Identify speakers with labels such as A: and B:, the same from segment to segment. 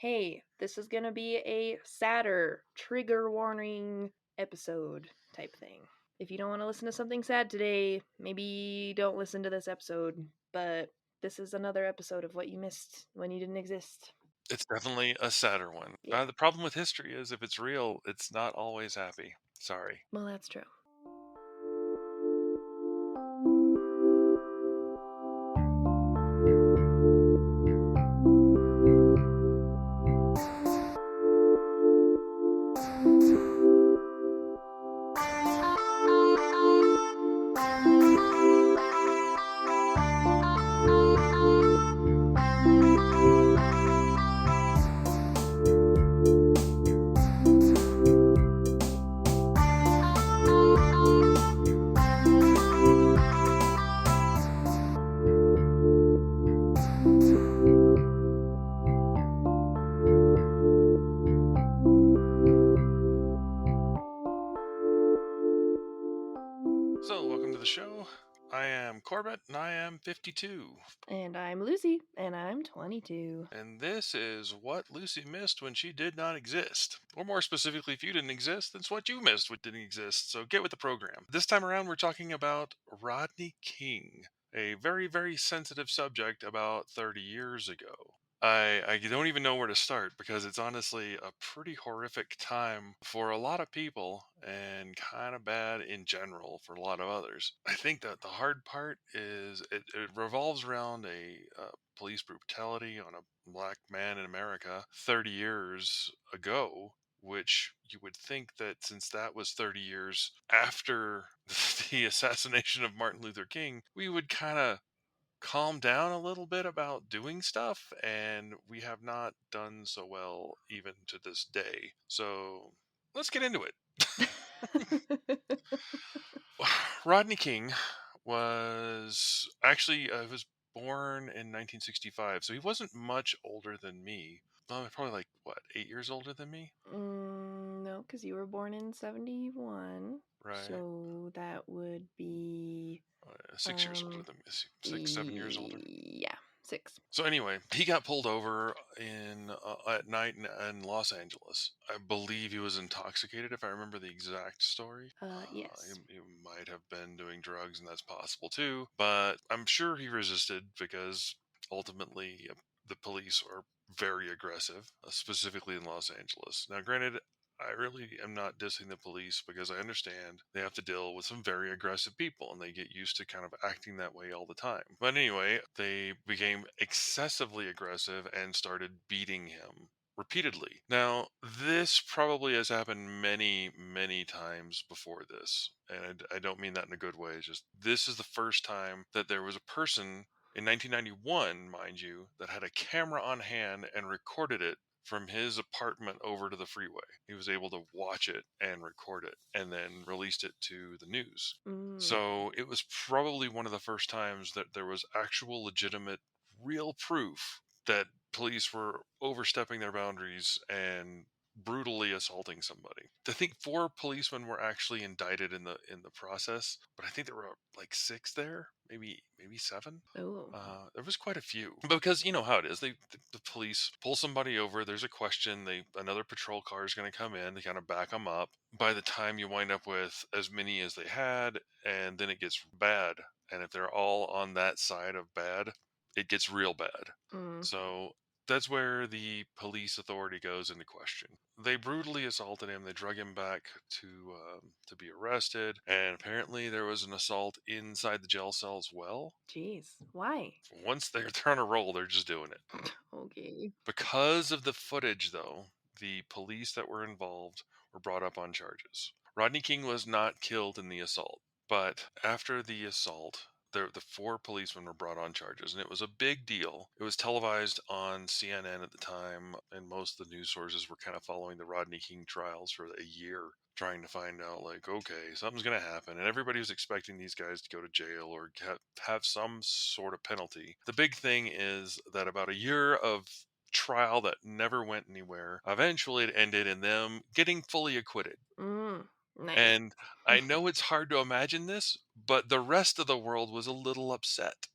A: hey, this is gonna be a sadder, trigger warning episode type thing. If you don't want to listen to something sad today, maybe don't listen to this episode, but this is another episode of what you missed when you didn't exist.
B: It's definitely a sadder one.
A: Yeah,
B: The problem with history is if it's real, it's not always happy. Sorry.
A: well, that's true.
B: So, welcome to the show. I am Corbett, and I am 52.
A: And I'm Lucy, and I'm 22.
B: And this is what Lucy missed when she did not exist. Or more specifically, if you didn't exist, it's what you missed when didn't exist. So, get with the program. This time around, we're talking about Rodney King, a very, very sensitive subject about 30 years ago. I don't even know where to start because it's honestly a pretty horrific time for a lot of people and kind of bad in general for a lot of others. I think that the hard part is it revolves around a police brutality on a black man in America 30 years ago. Which you would think that since that was 30 years after the assassination of Martin Luther King, we would kind of calm down a little bit about doing stuff, and we have not done so well even to this day. So let's get into it. Rodney King was born in 1965, so he wasn't much older than me. Probably like what, 8 years older than me,
A: No, because you were born in 71,
B: right?
A: so that would be
B: 6 years older than me, 6, 7 years older.
A: yeah, 6.
B: So anyway, he got pulled over in at night in Los Angeles. I believe he was intoxicated, if I remember the exact story.
A: Yes.
B: He might have been doing drugs, and that's possible too. But I'm sure he resisted because ultimately the police are very aggressive, specifically in Los Angeles. Now, granted, I really am not dissing the police because I understand they have to deal with some very aggressive people and they get used to kind of acting that way all the time. But anyway, they became excessively aggressive and started beating him repeatedly. Now, this probably has happened many, many times before this. And I don't mean that in a good way. It's just this is the first time that there was a person in 1991, mind you, that had a camera on hand and recorded it from his apartment over to the freeway. He was able to watch it and record it and then released it to the news.
A: Mm.
B: So it was probably one of the first times that there was actual legitimate real proof that police were overstepping their boundaries and brutally assaulting somebody. I think 4 policemen were actually indicted in the process, but I think there were like 6 there, maybe 7.
A: Oh,
B: There was quite a few because you know how it is. The police pull somebody over. There's a question. Another patrol car is going to come in. They kind of back them up. By the time you wind up with as many as they had, and then it gets bad. And if they're all on that side of bad, it gets real bad.
A: mm.
B: So that's where the police authority goes into question. They brutally assaulted him. They drug him back to be arrested, and apparently there was an assault inside the jail cell as well.
A: Jeez, why?
B: Once they're on a roll, they're just doing it.
A: Okay.
B: Because of the footage, though, the police that were involved were brought up on charges. Rodney King was not killed in the assault, but after the assault, the 4 policemen were brought on charges, and it was a big deal. It was televised on CNN at the time, and most of the news sources were kind of following the Rodney King trials for a year, trying to find out, like, okay, something's going to happen. And everybody was expecting these guys to go to jail or have some sort of penalty. The big thing is that about a year of trial that never went anywhere, eventually it ended in them getting fully acquitted.
A: Nice.
B: And I know it's hard to imagine this, but the rest of the world was a little upset.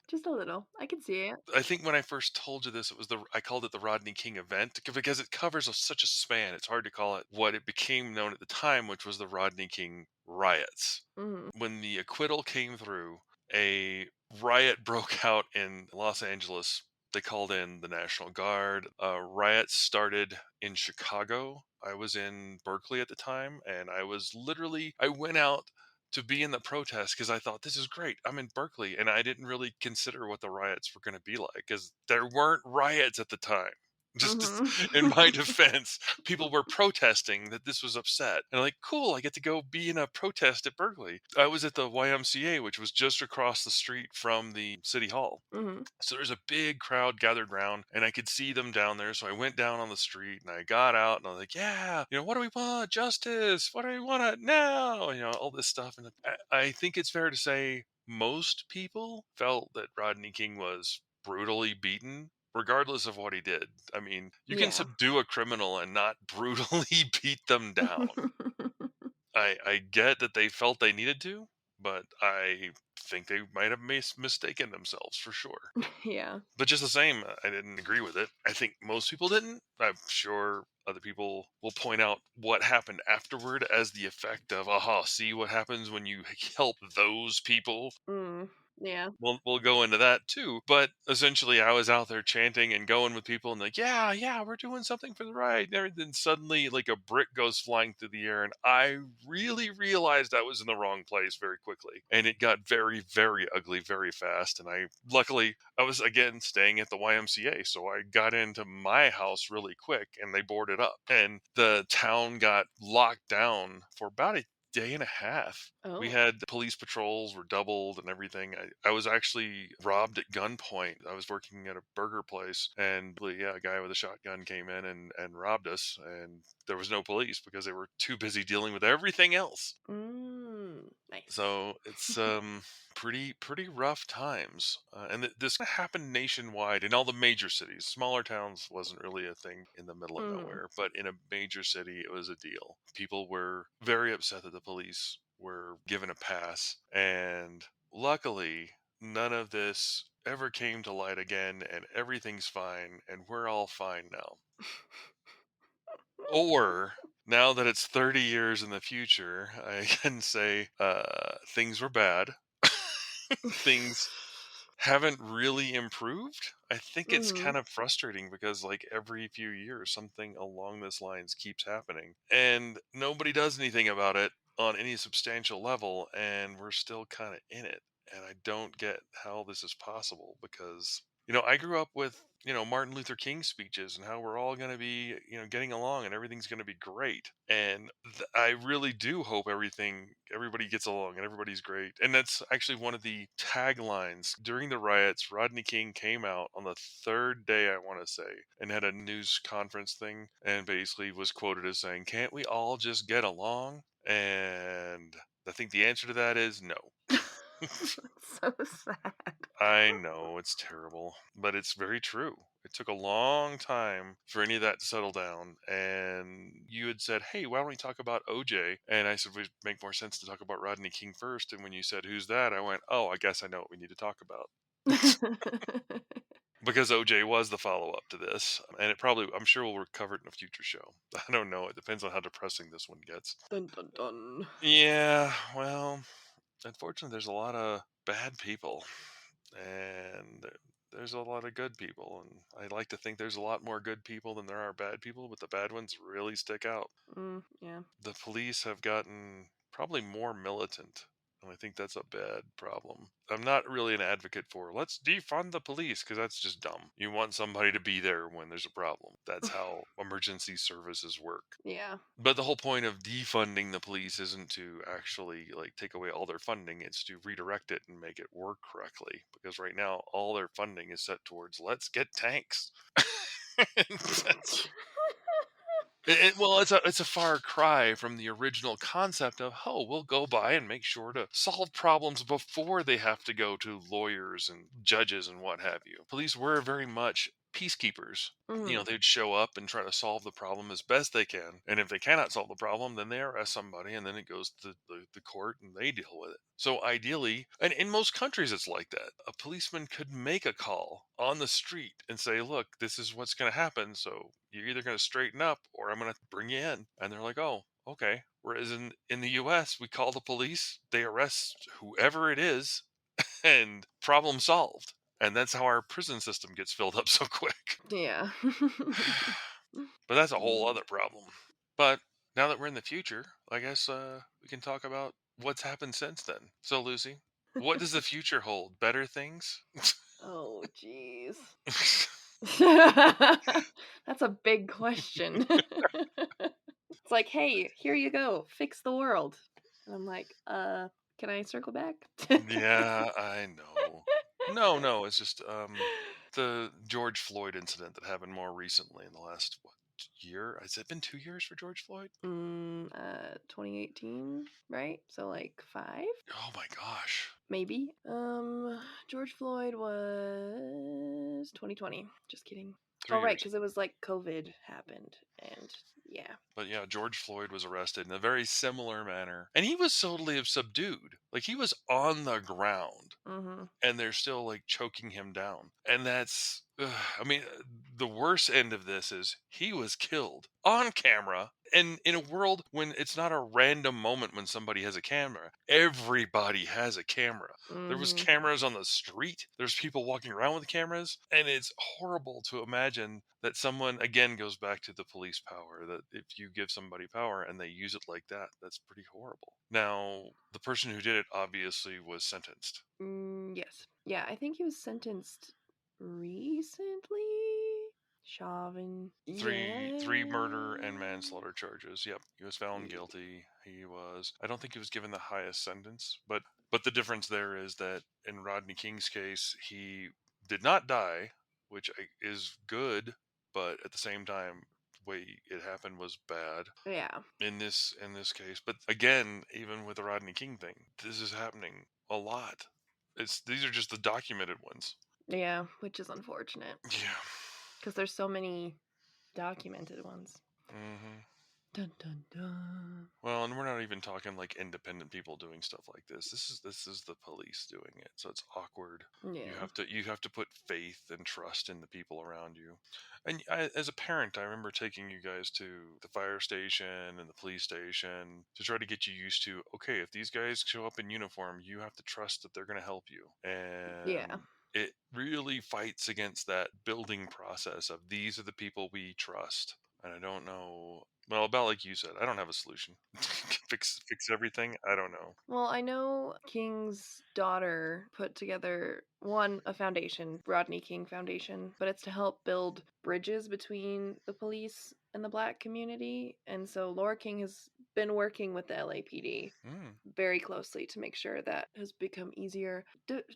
A: Just a little. I can see it.
B: I think when I first told you this, I called it the Rodney King event because it covers such a span. It's hard to call it what it became known at the time, which was the Rodney King riots.
A: Mhm.
B: When the acquittal came through, a riot broke out in Los Angeles. They called in the National Guard. Riots started in Chicago. I was in Berkeley at the time, and I went out to be in the protest because I thought this is great. I'm in Berkeley, and I didn't really consider what the riots were going to be like because there weren't riots at the time. Just
A: Mhm.
B: in my defense, people were protesting that this was upset. And like, cool, I get to go be in a protest at Berkeley. I was at the YMCA, which was just across the street from the city hall.
A: Mhm.
B: So there's a big crowd gathered round, and I could see them down there. So I went down on the street and I got out and I was like, yeah, what do we want? Justice. What do we want now? All this stuff. And I think it's fair to say most people felt that Rodney King was brutally beaten, regardless of what he did. I mean, you can
A: Yeah.
B: subdue a criminal and not brutally beat them down. I get that they felt they needed to, but I think they might have mistaken themselves for sure.
A: Yeah.
B: But just the same, I didn't agree with it. I think most people didn't. I'm sure other people will point out what happened afterward as the effect of, aha, see what happens when you help those people.
A: Mm. Yeah.
B: We'll go into that too. But essentially, I was out there chanting and going with people and like, yeah, yeah, we're doing something for the right. And everything. Suddenly, like a brick goes flying through the air, and I really realized I was in the wrong place very quickly, and it got very, very ugly very fast. And luckily, I was again staying at the YMCA, so I got into my house really quick, and they boarded up, and the town got locked down for about a day and a half. We
A: Oh.
B: had police patrols were doubled and everything. I was actually robbed at gunpoint. I was working at a burger place, and yeah, a guy with a shotgun came in and robbed us, and there was no police because they were too busy dealing with everything else.
A: Nice.
B: So it's pretty rough times, and this happened nationwide in all the major cities. Smaller towns wasn't really a thing in the middle of
A: Mhm.
B: nowhere, but in a major city, it was a deal. People were very upset that the police were given a pass, and luckily, none of this ever came to light again, and everything's fine, and we're all fine now. Or now that it's 30 years in the future, I can say things were bad. Things haven't really improved. I think it's
A: Mhm.
B: kind of frustrating because like every few years something along this lines keeps happening and nobody does anything about it on any substantial level, and we're still kind of in it. And I don't get how this is possible because I grew up with Martin Luther King speeches and how we're all going to be getting along and everything's going to be great. And I really do hope everybody gets along and everybody's great. And that's actually one of the taglines during the riots. Rodney King came out on the third day, I want to say, and had a news conference thing and basically was quoted as saying, "Can't we all just get along?" And I think the answer to that is no.
A: So sad.
B: I know it's terrible, but it's very true. It took a long time for any of that to settle down. And you had said, "Hey, why don't we talk about OJ?" And I said, "Would make more sense to talk about Rodney King first." And when you said, "Who's that?" I went, "Oh, I guess I know what we need to talk about." Because OJ was the follow up to this. And I'm sure we'll recover it in a future show. I don't know. It depends on how depressing this one gets.
A: Dun dun dun.
B: Yeah, well, unfortunately, there's a lot of bad people. And there's a lot of good people, and I like to think there's a lot more good people than there are bad people, but the bad ones really stick out.
A: Yeah.
B: The police have gotten probably more militant, and I think that's a bad problem. I'm not really an advocate for let's defund the police because that's just dumb. You want somebody to be there when there's a problem. That's how emergency services work.
A: Yeah.
B: But the whole point of defunding the police isn't to actually like take away all their funding, it's to redirect it and make it work correctly. Because right now all their funding is set towards let's get tanks. That's well, it's a far cry from the original concept of we'll go by and make sure to solve problems before they have to go to lawyers and judges and what have you. Police were very much peacekeepers.
A: Mm.
B: They'd show up and try to solve the problem as best they can. And if they cannot solve the problem, then they arrest somebody and then it goes to the court and they deal with it. So ideally, and in most countries it's like that. A policeman could make a call on the street and say, look, this is what's going to happen. So you're either going to straighten up or I'm going to bring you in. And they're like, oh, okay. Whereas in the US, we call the police, they arrest whoever it is, and problem solved. And that's how our prison system gets filled up so quick.
A: Yeah.
B: But that's a whole
A: Mm.
B: other problem. But now that we're in the future, I guess we can talk about what's happened since then. So, Lucy, what does the future hold? Better things?
A: Oh, jeez. That's a big question. It's like, hey, here you go, fix the world. And I'm like, can I circle back?
B: Yeah, I know. No, no, it's just the George Floyd incident that happened more recently in the last year. Has it been 2 years for George Floyd?
A: 2018, right? So like 5,
B: Oh my gosh.
A: maybe. George Floyd was 2020. Just kidding.
B: Three
A: Oh, right,
B: years.
A: because it was like COVID happened, and yeah.
B: But yeah, George Floyd was arrested in a very similar manner. And he was totally subdued. Like he was on the ground
A: Mm-hmm.
B: and they're still like choking him down. And that's, I mean, the worst end of this is he was killed on camera. And in a world when it's not a random moment when somebody has a camera, everybody has a camera. There was
A: Mm-hmm.
B: cameras on the street. There's people walking around with cameras. And it's horrible to imagine that someone, again, goes back to the police power, that if you give somebody power and they use it like that, that's pretty horrible. Now, the person who did it obviously was sentenced.
A: Yes. Yeah, I think he was sentenced recently. Chauvin.
B: Three murder and
A: Yeah.
B: manslaughter charges. Yep, he was found guilty. He was. I don't think he was given the highest sentence, but the difference there is that in Rodney King's case, he did not die, which is good, but at the same time, the way it happened was bad
A: Yeah.
B: in this case. But again, even with the Rodney King thing, this is happening a lot. These are just the documented ones.
A: Yeah, which is unfortunate
B: Yeah.
A: because there's so many documented ones.
B: hmm
A: Dun dun dun.
B: Well, and we're not even talking like independent people doing stuff like this. This is the police doing it, so it's awkward. You
A: Yeah.
B: have to put faith and trust in the people around you. And as a parent, I remember taking you guys to the fire station and the police station to try to get you used to. Okay, if these guys show up in uniform, you have to trust that they're going to help you.
A: Yeah.
B: And it really fights against that building process of these are the people we trust. And I don't know. Well, about like you said, I don't have a solution. fix everything. I don't know.
A: Well, I know King's daughter put together a foundation, Rodney King Foundation, but it's to help build bridges between the police and the black community. And so Laura King has been working with the LAPD
B: Mm,
A: very closely to make sure that has become easier.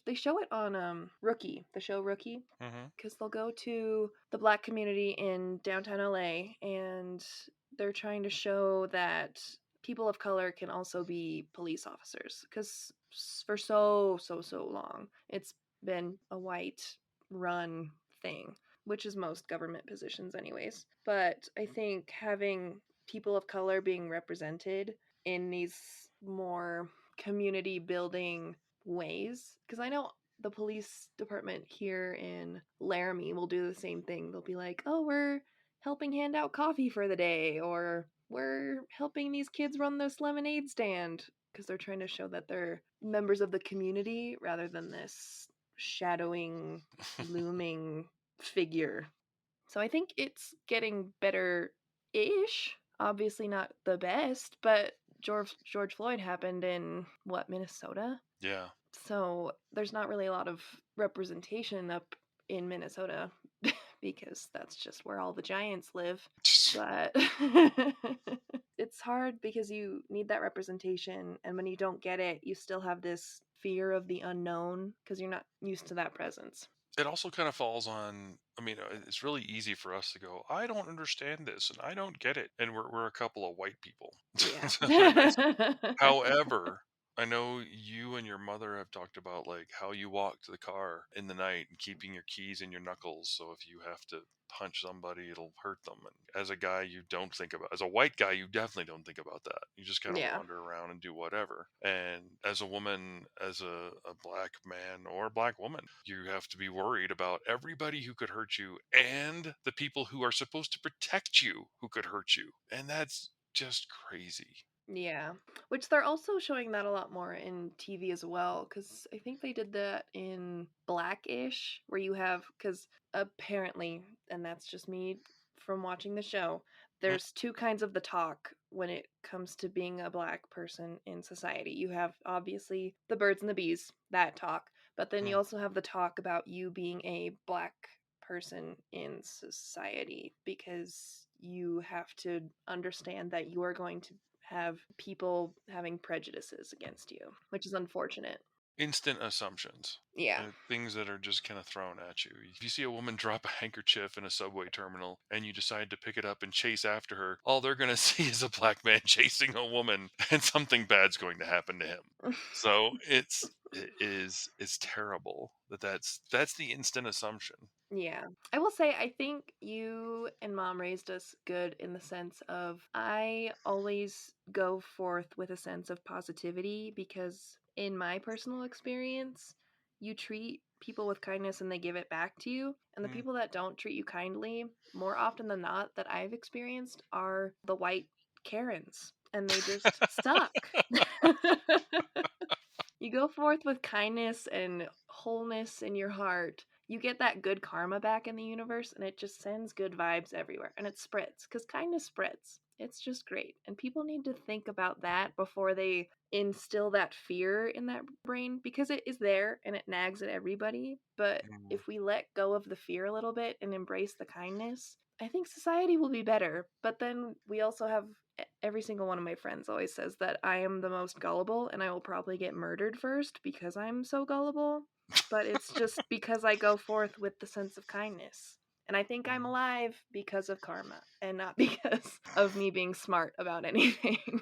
A: They show it on Rookie, the show Rookie,
B: mm-hmm.
A: because they'll go to the black community in downtown LA and they're trying to show that people of color can also be police officers because for so long it's been a white run thing, which is most government positions anyways. But I think having people of color being represented in these more community building ways, because I know the police department here in Laramie will do the same thing. They'll be like, oh, we're helping hand out coffee for the day, or we're helping these kids run this lemonade stand, because they're trying to show that they're members of the community rather than this shadowing, looming figure. So I think it's getting better ish. Obviously not the best, but George Floyd happened in what, Minnesota?
B: Yeah.
A: So there's not really a lot of representation up in Minnesota because that's just where all the giants live. But it's hard because you need that representation, and when you don't get it, you still have this fear of the unknown because you're not used to that presence.
B: It also kind of falls on. I mean, it's really easy for us to go, I don't understand this and I don't get it. And we're a couple of white people.
A: Yeah.
B: However, I know you and your mother have talked about like how you walk to the car in the night and keeping your keys in your knuckles. So if you have to punch somebody, it'll hurt them. And as a guy, you don't think about, as a white guy, you definitely don't think about that. You just kind of
A: Yeah.
B: wander around and do whatever. And as a woman, as a black man or a black woman, you have to be worried about everybody who could hurt you and the people who are supposed to protect you who could hurt you. And that's just crazy.
A: Yeah, which they're also showing that a lot more in TV as well, because I think they did that in Blackish, where you have, because apparently, and that's just me from watching the show,
B: Mm,
A: there's two kinds of the talk when it comes to being a black person in society. You have obviously the birds and the bees, that talk, but then you
B: mm.
A: also have the talk about you being a black person in society because you have to understand that you are going to have people having prejudices against you, which is unfortunate.
B: Instant assumptions.
A: Yeah.
B: Things that are just kind of thrown at you. If you see a woman drop a handkerchief in a subway terminal and you decide to pick it up and chase after her, all they're going to see is a black man chasing a woman and something bad's going to happen to him. So it's terrible that's the instant assumption.
A: Yeah. I will say, I think you and mom raised us good in the sense of I always go forth with a sense of positivity because, in my personal experience, you treat people with kindness and they give it back to you. And the
B: Mm.
A: people that don't treat you kindly, more often than not, that I've experienced, are the white Karens. And they just suck. You go forth with kindness and wholeness in your heart. You get that good karma back in the universe, and it just sends good vibes everywhere. And it spreads, because kindness spreads. It's just great. And people need to think about that before they instill that fear in that brain, because it is there and it nags at everybody. But
B: Mm.
A: if we let go of the fear a little bit and embrace the kindness, I think society will be better. But then we also have, every single one of my friends always says that I am the most gullible and I will probably get murdered first because I'm so gullible. But it's just because I go forth with the sense of kindness. And I think I'm
B: Mm.
A: alive because of karma and not because of me being smart about anything.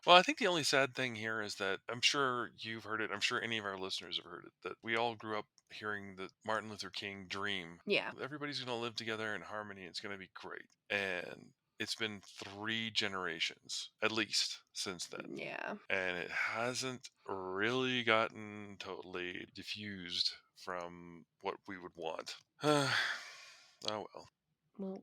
B: Well, I think the only sad thing here is that I'm sure you've heard it. I'm sure any of our listeners have heard it. That we all grew up hearing the Martin Luther King dream.
A: Yeah.
B: Everybody's going to live together in harmony. It's going to be great. And it's been 3 generations at least since then.
A: Yeah.
B: And it hasn't really gotten totally diffused from what we would want. Oh well.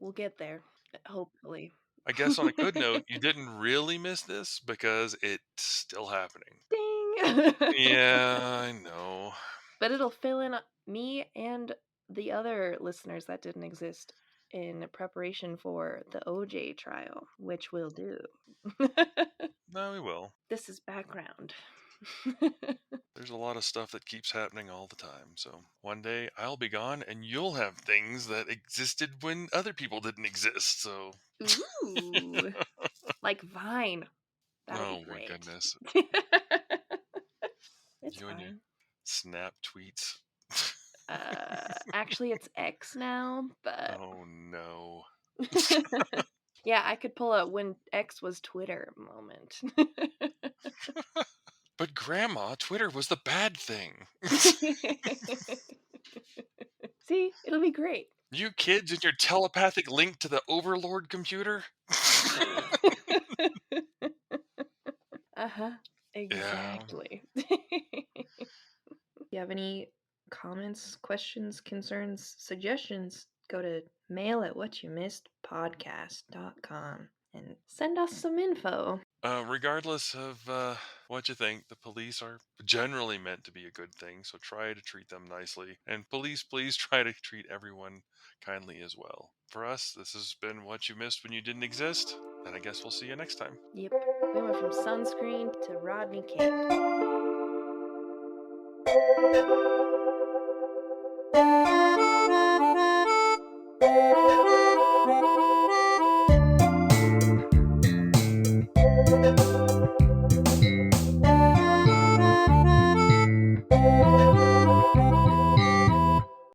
A: We'll get there, hopefully.
B: I guess on a good note, you didn't really miss this because it's still happening.
A: Ding.
B: Yeah, I know.
A: But it'll fill in me and the other listeners that didn't exist in preparation for the OJ trial, which we'll do.
B: No, we will.
A: This is background.
B: There's a lot of stuff that keeps happening all the time. So one day I'll be gone and you'll have things that existed when other people didn't exist. So,
A: Ooh, like Vine. That'll be
B: oh my
A: great.
B: goodness.
A: It's
B: You and your
A: fine.
B: snap tweets.
A: Actually, it's X now, but
B: Oh no.
A: yeah, I could pull a when X was Twitter moment.
B: But Grandma, Twitter was the bad thing.
A: See, it'll be great.
B: You kids and your telepathic link to the Overlord computer?
A: Uh-huh.
B: Yeah.
A: Exactly. You have any comments, questions, concerns, suggestions, go to mail@whatyoumissedpodcast.com and send us some info.
B: Regardless of what you think, the police are generally meant to be a good thing, so try to treat them nicely. And police, please try to treat everyone kindly as well. For us, this has been What You Missed When You Didn't Exist, and I guess we'll see you next time.
A: Yep. We went from sunscreen to Rodney King.